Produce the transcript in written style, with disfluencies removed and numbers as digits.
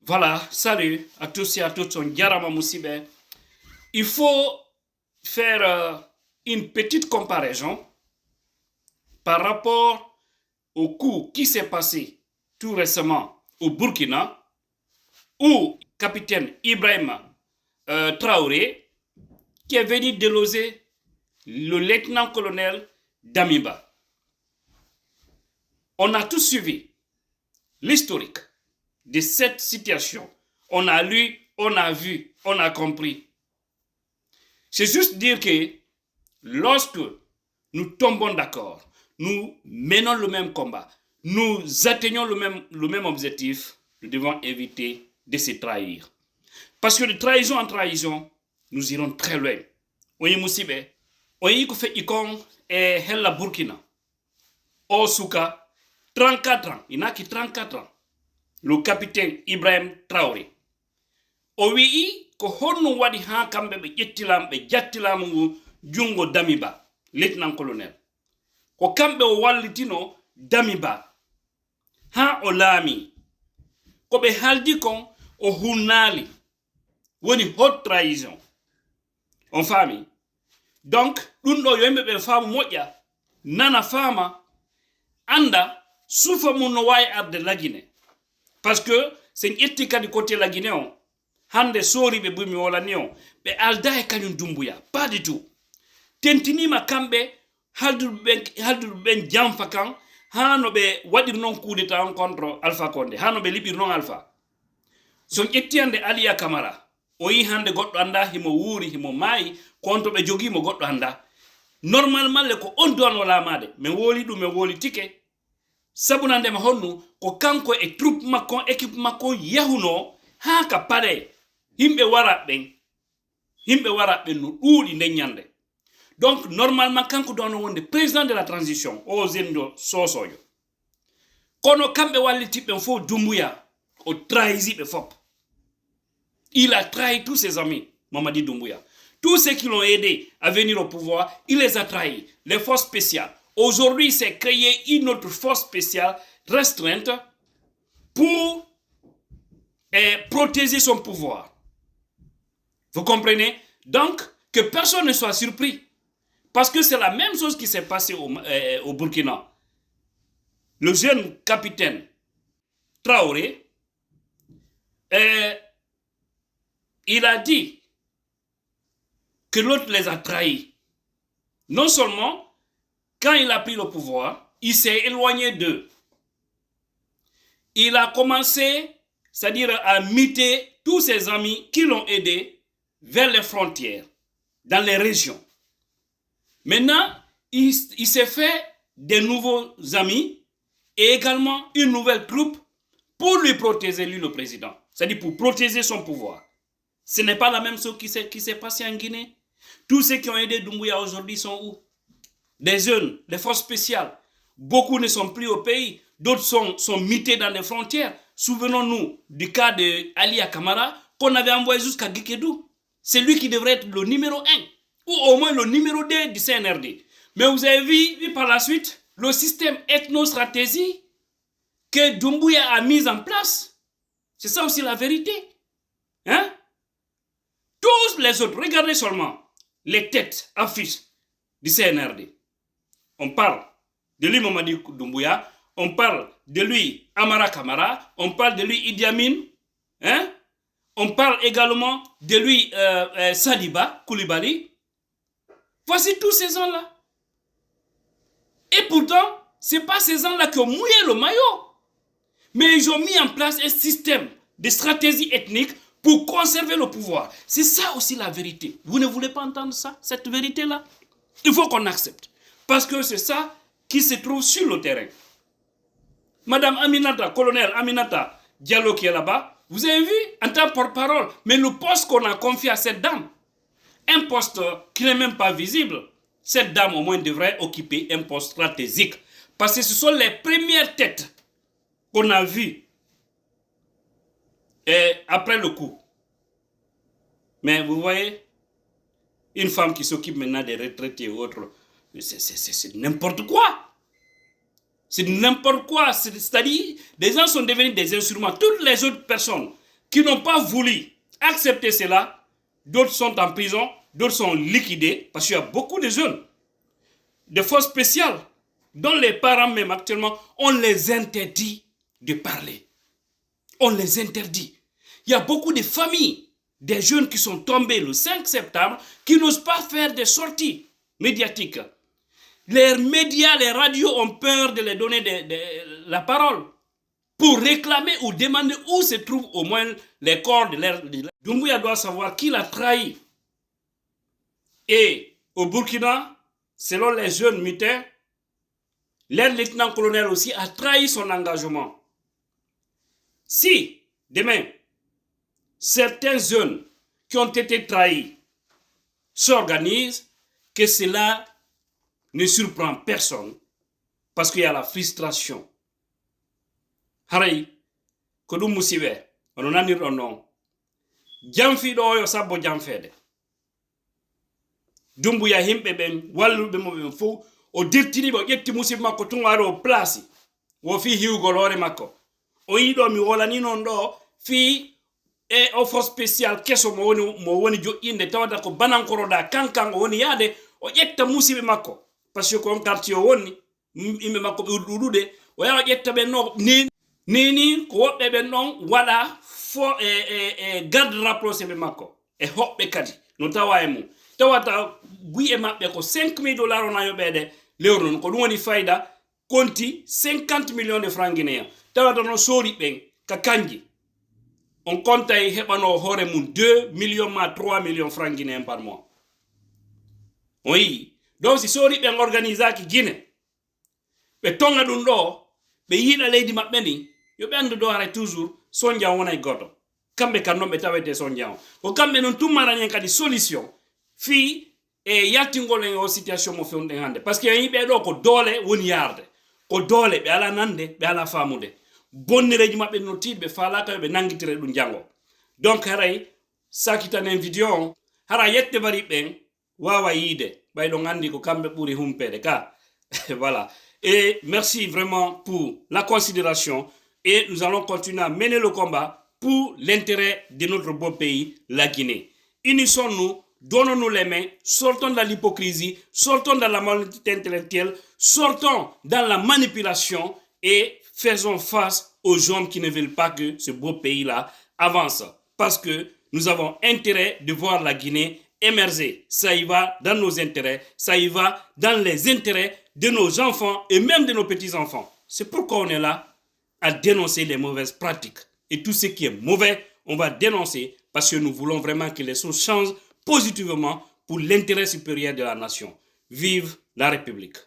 Voilà, salut à tous et à toutes, on Yarama Moussibé. Il faut faire une petite comparaison par rapport au coup qui s'est passé tout récemment au Burkina, où capitaine Ibrahim Traoré, qui est venu déloger le lieutenant-colonel Damiba. On a tous suivi l'historique de cette situation. On a lu, on a vu, on a compris. C'est juste dire que lorsque nous tombons d'accord, nous menons le même combat, nous atteignons le même objectif, nous devons éviter de se trahir. Parce que de trahison en trahison, nous irons très loin. Oyi musibe, oyi ko fe ikon e hella Burkina. O suka 34 ans, il n'a que 34 ans. Le capitaine Ibrahim Traoré. O wi'i ko honno waɗi ha kamɓe ɓe ƴettilama ɓe jattilama ngu jungo Damiba, lieutenant colonel. Ko kamɓe o wallitino Damiba ha o laami. Ko ɓe haldi kon o hunnali woni haute trahison. On faami. Donc ɗum ɗo yo yimɓe ɓe faamu moƴƴa, nana faama, anda suufa mum no wawi arde lagine. Parce que sen ƴetti kadi côté lagine o, hande soriɓe bumi wolani o ɓe alda e kañum Dumbuya, pas du tout. Tentinima kamɓe halduɓe ɓen jamfa kan ha no ɓe waɗir non coup d'état en contre Alpha Condé, ha no ɓe liɓir non Alpha. Son ƴetti hande Aliya Camara, o yi hande goɗɗo anda himo wuuri himo maayi konto ɓe jogimo goɗɗo anda. Normalement le ko on doan wala made, me woli ɗum me woli tike. Sabuna ndema honnu ko kanko e troupe makko équipe makko yahuno ha ka pare himɓe wara ɓen no ɗuuɗi nden ñande. Donc normalement kanko dono wonde président de la transition o zendo sosoyo. Kono kamɓe wallitiɓɓen fo Dumbuya o trahisiɓe fop. Il a trahi tous ses amis, Mamadi Doumbouya. Tous ceux qui l'ont aidé à venir au pouvoir, il les a trahis. Les forces spéciales. Aujourd'hui, il s'est créé une autre force spéciale restreinte pour protéger son pouvoir. Vous comprenez? Donc, que personne ne soit surpris. Parce que c'est la même chose qui s'est passée au Burkina. Le jeune capitaine Traoré, il a dit que l'autre les a trahis. Non seulement, quand il a pris le pouvoir, il s'est éloigné d'eux. Il a commencé, c'est-à-dire à muter tous ses amis qui l'ont aidé vers les frontières, dans les régions. Maintenant, il s'est fait des nouveaux amis et également une nouvelle troupe pour lui protéger, lui le président. C'est-à-dire pour protéger son pouvoir. Ce n'est pas la même chose qui s'est passé en Guinée. Tous ceux qui ont aidé Doumbouya aujourd'hui sont où? Des jeunes, des forces spéciales. Beaucoup ne sont plus au pays. D'autres sont mutés dans les frontières. Souvenons-nous du cas de Aliya Camara qu'on avait envoyé jusqu'à Guékédou. C'est lui qui devrait être le numéro 1 ou au moins le numéro 2 du CNRD. Mais vous avez vu par la suite le système ethno-stratégie que Doumbouya a mis en place. C'est ça aussi la vérité. Hein? Tous les autres, regardez seulement les têtes affiches du CNRD. On parle de lui Mamadi Doumbouya, on parle de lui Amara Camara, on parle de lui Idi Amin, hein? On parle également de lui Saliba Koulibaly. Voici tous ces gens-là. Et pourtant, ce n'est pas ces gens-là qui ont mouillé le maillot. Mais ils ont mis en place un système de stratégie ethnique pour conserver le pouvoir. C'est ça aussi la vérité. Vous ne voulez pas entendre ça, cette vérité-là? Il faut qu'on accepte. Parce que c'est ça qui se trouve sur le terrain. Madame Aminata, colonel Aminata Diallo qui est là-bas, vous avez vu, en tant que porte-parole, mais le poste qu'on a confié à cette dame, un poste qui n'est même pas visible, cette dame au moins devrait occuper un poste stratégique. Parce que ce sont les premières têtes qu'on a vues après le coup. Mais vous voyez, une femme qui s'occupe maintenant des retraités et autres, c'est n'importe quoi. C'est n'importe quoi. C'est-à-dire, les gens sont devenus des instruments. Toutes les autres personnes qui n'ont pas voulu accepter cela. D'autres sont en prison, d'autres sont liquidés, parce qu'il y a beaucoup de jeunes, de forces spéciales, dont les parents même actuellement, on les interdit de parler. On les interdit. Il y a beaucoup de familles, des jeunes qui sont tombés le 5 septembre, qui n'osent pas faire des sorties médiatiques. Les médias, les radios ont peur de les donner la parole pour réclamer ou demander où se trouvent au moins les corps de leur... Doumbouya doit savoir qui l'a trahi. Et au Burkina, selon les jeunes mutins, leur lieutenant-colonel aussi a trahi son engagement. Si, demain, certains jeunes qui ont été trahis s'organisent, que cela ne surprend personne, parce qu'il y a la frustration. Haray, ko dum musibe, on nanir on non. Jamfi do yo sabbo jamfede. Doumbouya himbe ben walluɓe mo ɓen fof o dirtini ɓe o ƴetti musidɓe makko tun wari o place wo fi hiwgol hoore makko o yiɗo mi wolani noon ɗo fi e offre spécial keso mo woni joƴƴinde tawata ko banankoroɗa kankan o woni yaade o ƴetta musidɓe makko par ce que on quartier o wonni yimɓe makko ɓe ɗuɗuɗe o yaha o ƴetta ɓen no nini ko woɓɓe ɓen ɗon waɗa fo garde rapproché ɓe makko e hoɓɓe kadi no tawa e mum tawata gui'e maɓɓe ko 5 000 $ ona yoɓede lewru non ko ɗum woni fayda konti 50 millions de francs guinéen tawata no soori ɓen ka kanji on compta e heɓano hoore mum 2 millions ma 3 millions francs guinéen par mois on yi donc si soori ɓen organisaki Guinée ɓe tonga ɗum ɗo ɓe yiiɗa leydi maɓɓe ni yo ɓe andu ɗo haray toujours sondian wona e goto kamɓe kan noon ɓe tawete sondian o ko kamɓe noon tummaranen kadi solution fi e yaltingol en o situation mo fewnuɗen hannde par ce que yiɓe ɗo ko doole woni yarde ko doole ɓe ala nande ɓe ala famude bonnireji maɓɓe no tiiɗi ɓe falaka yoɓe nangitire ɗum jango donc haray sakitanen vidéo on hara yette bari ɓen wawa yiide ɓayɗon andi ko kamɓe ɓuri humpede ka voilà et merci vraiment pour la considération et nous allons continuer à mener le combat pour l'intérêt de notre beau pays, la Guinée. Unissons-nous, donnons-nous les mains, sortons de l'hypocrisie, sortons de la malhonnêteté intellectuelle, sortons dans la manipulation et faisons face aux hommes qui ne veulent pas que ce beau pays-là avance. Parce que nous avons intérêt de voir la Guinée émerger. Ça y va dans nos intérêts, ça y va dans les intérêts de nos enfants et même de nos petits-enfants. C'est pourquoi on est là à dénoncer les mauvaises pratiques. Et tout ce qui est mauvais, on va dénoncer parce que nous voulons vraiment que les choses changent positivement pour l'intérêt supérieur de la nation. Vive la République!